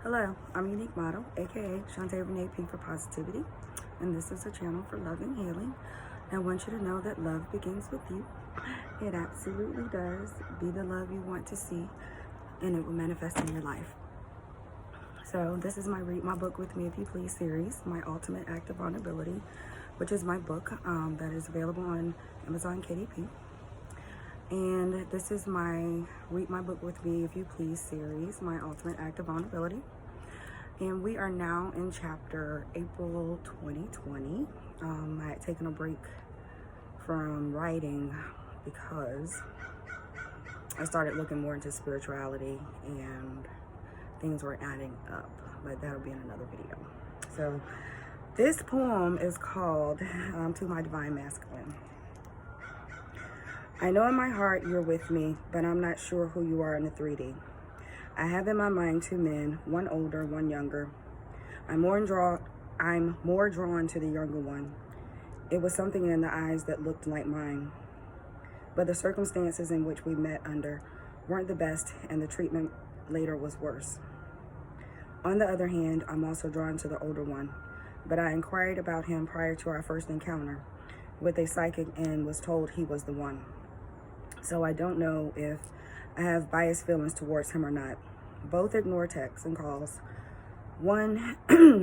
Hello, I'm Unique Model, aka Shantae Renee P for Positivity, and this is a channel for love and healing. I want you to know that love begins with you. It absolutely does. Be the love you want to see, and it will manifest in your life. So this is my Read My Book With Me If You Please series, My Ultimate Act of Vulnerability, which is my book that is available on Amazon KDP. And this is my Read My Book With Me If You Please series, My Ultimate Act of Vulnerability. And we are now in chapter April 2020. I had taken a break from writing because I started looking more into spirituality and things were adding up, but that'll be in another video. So this poem is called To My Divine Masculine. I know in my heart you're with me, but I'm not sure who you are in the 3D. I have in my mind two men, one older, one younger. I'm more drawn to the younger one. It was something in the eyes that looked like mine. But the circumstances in which we met under weren't the best, and the treatment later was worse. On the other hand, I'm also drawn to the older one, but I inquired about him prior to our first encounter with a psychic and was told he was the one. So I don't know if I have biased feelings towards him or not. Both ignore texts and calls. One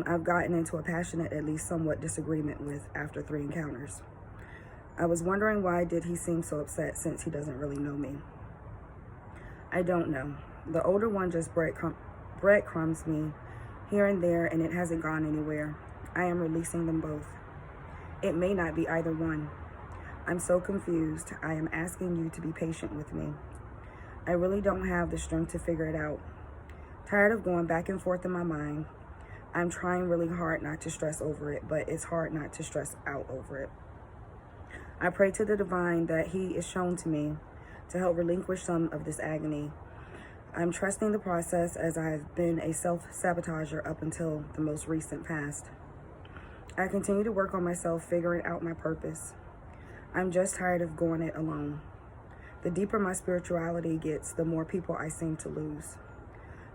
I've gotten into a passionate, at least somewhat, disagreement with after 3 encounters. I was wondering why did he seem so upset since he doesn't really know me. I don't know. The older one just breadcrumbs me here and there, and it hasn't gone anywhere. I am releasing them both. It may not be either one. I'm so confused. I am asking you to be patient with me. I really don't have the strength to figure it out. Tired of going back and forth in my mind. I'm trying really hard not to stress over it, but it's hard not to stress out over it. I pray to the divine that he is shown to me to help relinquish some of this agony. I'm trusting the process as I've been a self-sabotager up until the most recent past. I continue to work on myself, figuring out my purpose. I'm just tired of going it alone. The deeper my spirituality gets, the more people I seem to lose.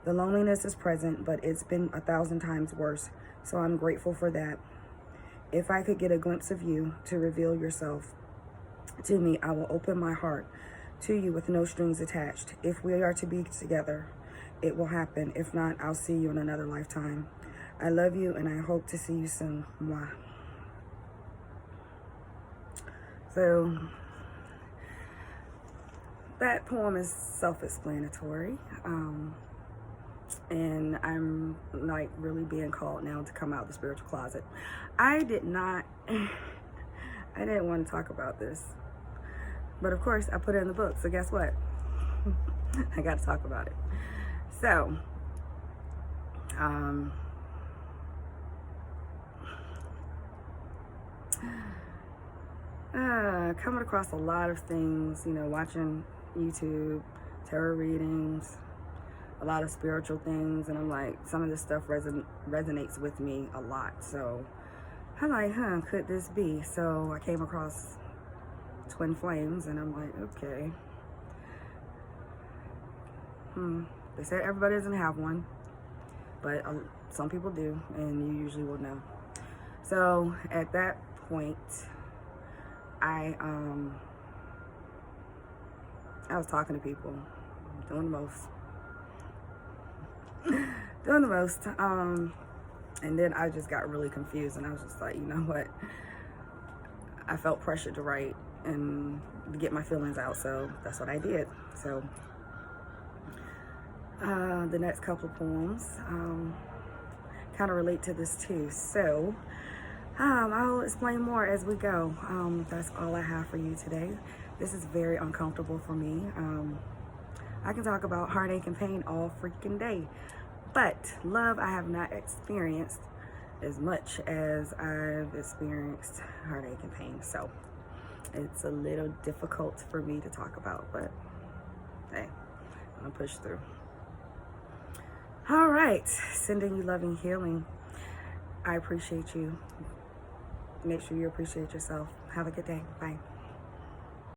The loneliness is present, but it's been 1,000 times worse, so I'm grateful for that. If I could get a glimpse of you to reveal yourself to me, I will open my heart to you with no strings attached. If we are to be together, it will happen. If not, I'll see you in another lifetime. I love you, and I hope to see you soon. Mwah. So that poem is self-explanatory, and I'm like really being called now to come out the spiritual closet. I didn't want to talk about this, but of course I put it in the book, so guess what? I got to talk about it. So coming across a lot of things, watching YouTube, tarot readings, a lot of spiritual things, and I'm like, some of this stuff resonates with me a lot. So I'm like, could this be? So I came across twin flames, and I'm like, okay. They said everybody doesn't have one, but some people do, and you usually will know. So at that point, I was talking to people, doing the most, and then I just got really confused, and I was just like, you know what? I felt pressured to write and get my feelings out, so that's what I did. So the next couple of poems kind of relate to this too. So I'll explain more as we go. That's all I have for you today. This is very uncomfortable for me. I can talk about heartache and pain all freaking day, but love I have not experienced as much as I've experienced heartache and pain. So it's a little difficult for me to talk about, but hey, I'm gonna push through. All right, sending you loving healing. I appreciate you. Make sure you appreciate yourself. Have a good day. Bye.